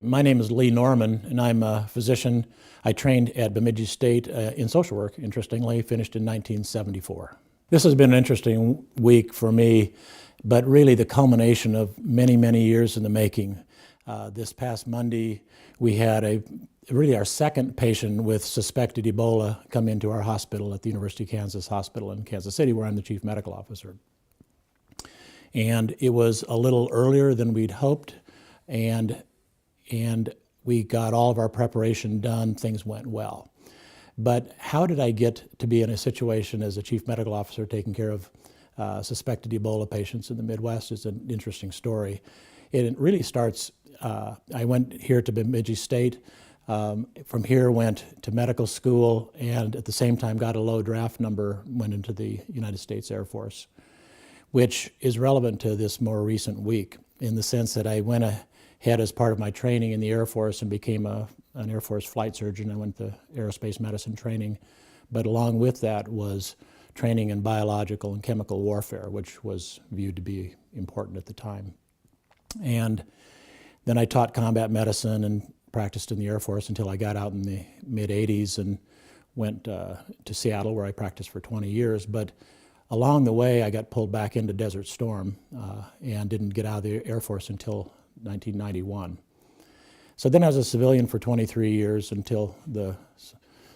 My name is Lee Norman, and I'm a physician. I trained at Bemidji State in social work, interestingly, finished in 1974. This has been an interesting week for me, but really the culmination of many, many years in the making. This past Monday, we had really our second patient with suspected Ebola come into our hospital at the University of Kansas Hospital in Kansas City, where I'm the chief medical officer. And it was a little earlier than we'd hoped, and we got all of our preparation done. Things went well. But how did I get to be in a situation as a chief medical officer taking care of suspected Ebola patients in the Midwest is an interesting story. It really starts, I went here to Bemidji State. From here went to medical school, and at the same time got a low draft number, went into the United States Air Force, which is relevant to this more recent week in the sense that I went ahead as part of my training in the Air Force and became an Air Force flight surgeon. I went to aerospace medicine training, but along with that was training in biological and chemical warfare, which was viewed to be important at the time. And then I taught combat medicine and practiced in the Air Force until I got out in the mid-'80s and went to Seattle, where I practiced for 20 years. But along the way, I got pulled back into Desert Storm and didn't get out of the Air Force until 1991. So then I was a civilian for 23 years until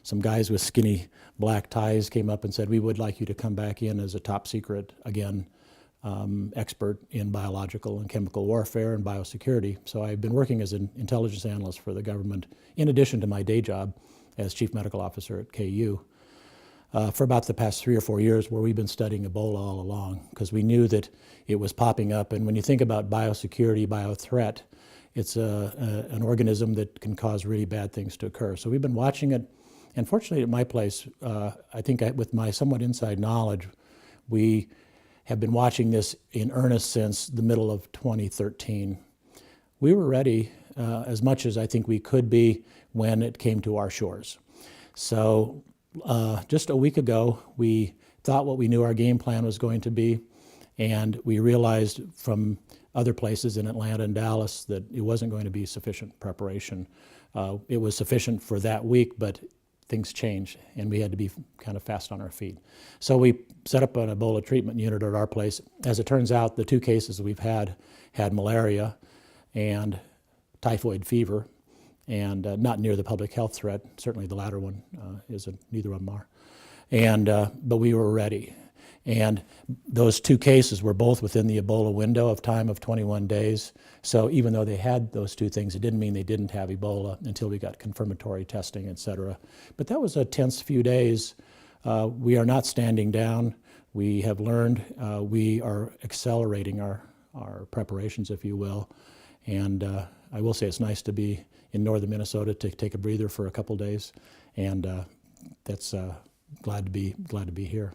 some guys with skinny black ties came up and said, "We would like you to come back in as a top secret, again, expert in biological and chemical warfare and biosecurity." So I've been working as an intelligence analyst for the government, in addition to my day job as chief medical officer at KU, for about the past 3 or 4 years, where we've been studying Ebola all along, because we knew that it was popping up. And when you think about biosecurity, biothreat, it's an organism that can cause really bad things to occur. So we've been watching it. And fortunately at my place, I think with my somewhat inside knowledge, we have been watching this in earnest since the middle of 2013. We were ready as much as I think we could be when it came to our shores. So just a week ago, we thought what we knew our game plan was going to be, and we realized from other places in Atlanta and Dallas that it wasn't going to be sufficient preparation. It was sufficient for that week, but things changed, and we had to be kind of fast on our feet. So we set up an Ebola treatment unit at our place. As it turns out, the 2 cases we've had malaria and typhoid fever, and not near the public health threat. Certainly the latter one isn't, neither of them are. And, but we were ready. And those 2 cases were both within the Ebola window of time of 21 days. So even though they had those 2 things, it didn't mean they didn't have Ebola until we got confirmatory testing, et cetera. But that was a tense few days. We are not standing down. We have learned. We are accelerating our preparations, if you will. And I will say it's nice to be in northern Minnesota to take a breather for a couple days, and that's glad to be here.